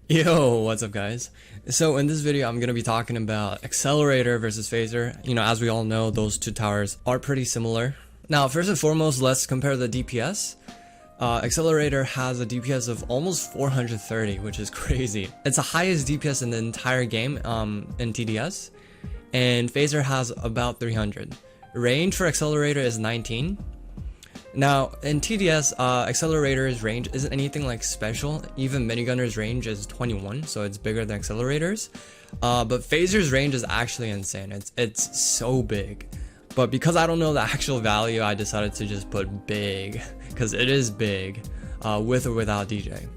Yo, what's up guys? So in this video I'm going to be talking about Accelerator versus Phaser. As we all know, those two towers are pretty similar. Now first and foremost, let's compare the DPS. Accelerator has a DPS of almost 430, which is crazy. It's the highest DPS in the entire game in TDS, and Phaser has about 300. Range for Accelerator is 19. Now, in TDS, Accelerator's range isn't anything like special. Even Minigunner's range is 21, so it's bigger than Accelerator's. But Phaser's range is actually insane. It's so big. But because I don't know the actual value, I decided to just put big, because it is big, with or without DJ.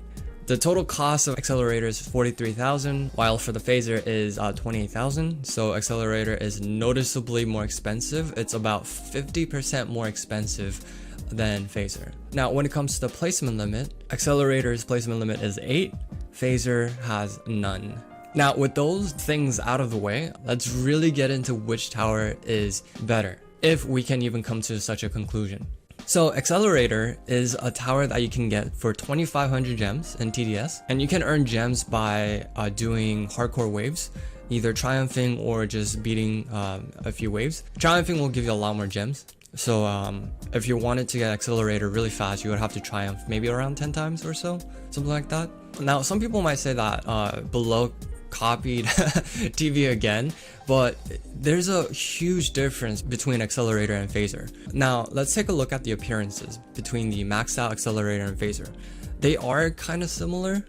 The total cost of Accelerator is 43,000, while for the Phaser is 28,000. So Accelerator is noticeably more expensive. It's about 50% more expensive than Phaser. Now, when it comes to the placement limit, Accelerator's placement limit is 8, Phaser has none. Now, with those things out of the way, let's really get into which tower is better, if we can even come to such a conclusion. So Accelerator is a tower that you can get for 2,500 gems in TDS, and you can earn gems by doing hardcore waves, either triumphing or just beating a few waves. Triumphing will give you a lot more gems. So if you wanted to get Accelerator really fast, you would have to triumph maybe around 10 times or so, something like that. Now, some people might say that below copied TV again, but there's a huge difference between Accelerator and Phaser. Now, let's take a look at the appearances between the maxed out Accelerator and Phaser. They are kind of similar,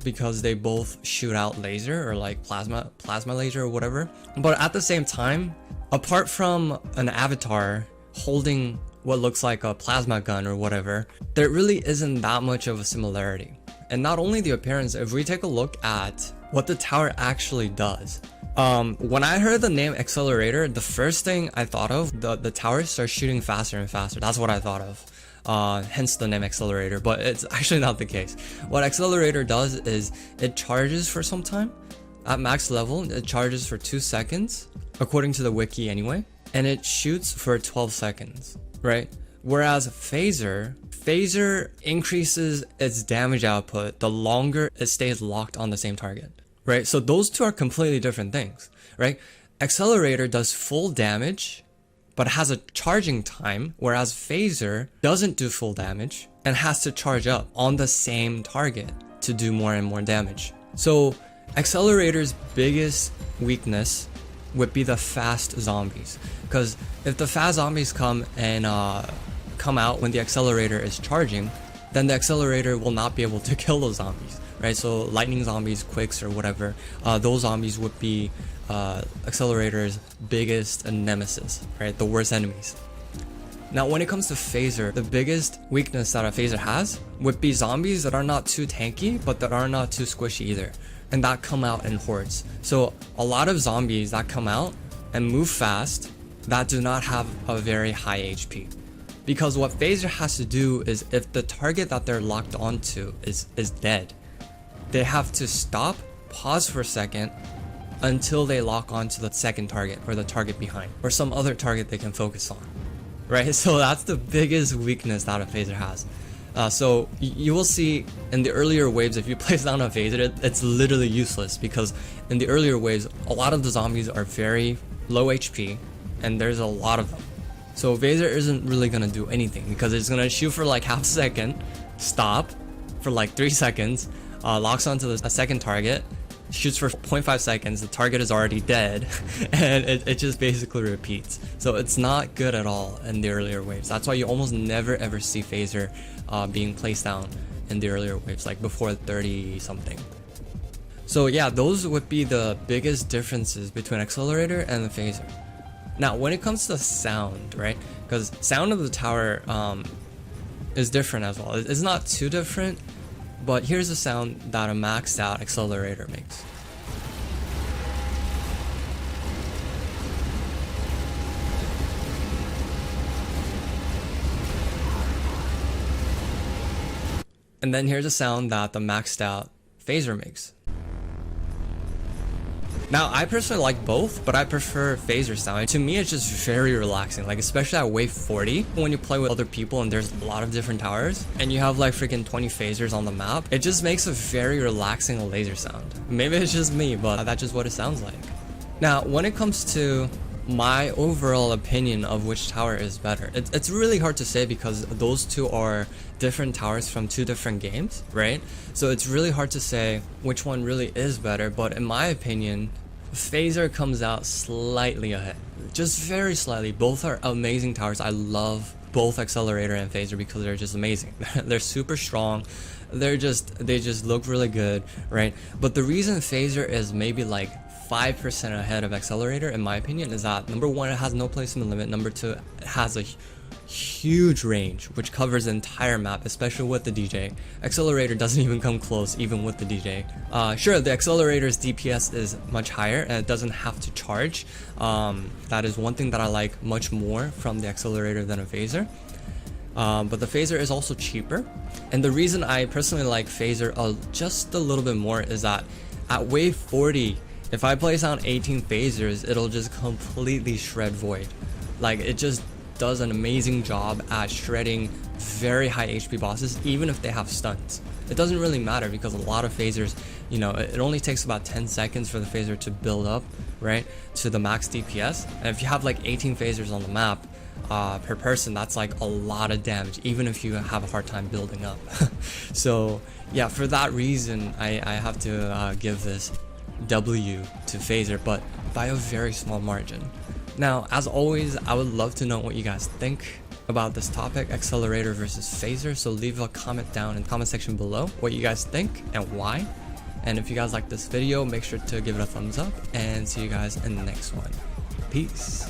because they both shoot out laser or like plasma laser or whatever. But at the same time, apart from an avatar holding what looks like a plasma gun or whatever, there really isn't that much of a similarity. And not only the appearance, if we take a look at what the tower actually does. When I heard the name Accelerator, the first thing I thought of, the tower starts shooting faster and faster. That's what I thought of. Hence the name Accelerator, but it's actually not the case. What Accelerator does is it charges for some time. At max level, it charges for 2 seconds, according to the wiki anyway, and it shoots for 12 seconds, right? Whereas Phaser increases its damage output the longer it stays locked on the same target, right? So those two are completely different things, right? Accelerator does full damage, but has a charging time, whereas Phaser doesn't do full damage and has to charge up on the same target to do more and more damage. So Accelerator's biggest weakness would be the fast zombies, because if the fast zombies come out when the Accelerator is charging, then the Accelerator will not be able to kill those zombies, right? So lightning zombies, quicks, or whatever, those zombies would be Accelerator's biggest nemesis, right? The worst enemies. Now, when it comes to Phaser, the biggest weakness that a Phaser has would be zombies that are not too tanky, but that are not too squishy either, and that come out in hordes. So a lot of zombies that come out and move fast that do not have a very high HP. Because what Phaser has to do is, if the target that they're locked onto is dead, they have to stop, pause for a second, until they lock onto the second target or the target behind, or some other target they can focus on, right? So that's the biggest weakness that a Phaser has. So you will see in the earlier waves, if you place down a Phaser, it's literally useless, because in the earlier waves, a lot of the zombies are very low HP, and there's a lot of them. So Phaser isn't really gonna do anything, because it's gonna shoot for like half a second, stop for like 3 seconds, locks onto a second target, shoots for 0.5 seconds, the target is already dead, and it just basically repeats. So it's not good at all in the earlier waves. That's why you almost never ever see Phaser being placed down in the earlier waves, like before 30 something. So yeah, those would be the biggest differences between Accelerator and the Phaser. Now, when it comes to sound, right? Because sound of the tower is different as well. It's not too different, but here's the sound that a maxed out Accelerator makes. And then here's a sound that the maxed out Phaser makes. Now, I personally like both, but I prefer phaser sound. To me, it's just very relaxing, like especially at wave 40, when you play with other people and there's a lot of different towers, and you have like freaking 20 phasers on the map. It just makes a very relaxing laser sound. Maybe it's just me, but that's just what it sounds like. Now, when it comes to my overall opinion of which tower is better, it's really hard to say because those two are different towers from two different games, right? So it's really hard to say which one really is better, but in my opinion, phaser comes out slightly ahead, just very slightly. Both are amazing towers. I love both Accelerator and phaser because they're just amazing. They're super strong. They just look really good, right? But the reason phaser is maybe like 5% ahead of Accelerator, in my opinion, is that number one, it has no placement limit. Number two, it has a huge range, which covers the entire map, especially with the DJ. Accelerator doesn't even come close, even with the DJ. Sure, the Accelerator's DPS is much higher and it doesn't have to charge. That is one thing that I like much more from the Accelerator than a phaser. But the phaser is also cheaper. And the reason I personally like phaser just a little bit more is that at wave 40, if I place down 18 phasers, it'll just completely shred Void. Like, it just does an amazing job at shredding very high HP bosses, even if they have stuns. It doesn't really matter because a lot of phasers, you know, it only takes about 10 seconds for the phaser to build up, right, to the max DPS. And if you have like 18 phasers on the map per person, that's like a lot of damage, even if you have a hard time building up. So yeah, for that reason, I have to give this W to phaser, but by a very small margin. Now, as always, I would love to know what you guys think about this topic, Accelerator versus phaser. So leave a comment down in the comment section below what you guys think and why. And if you guys like this video, make sure to give it a thumbs up, and see you guys in the next one. Peace.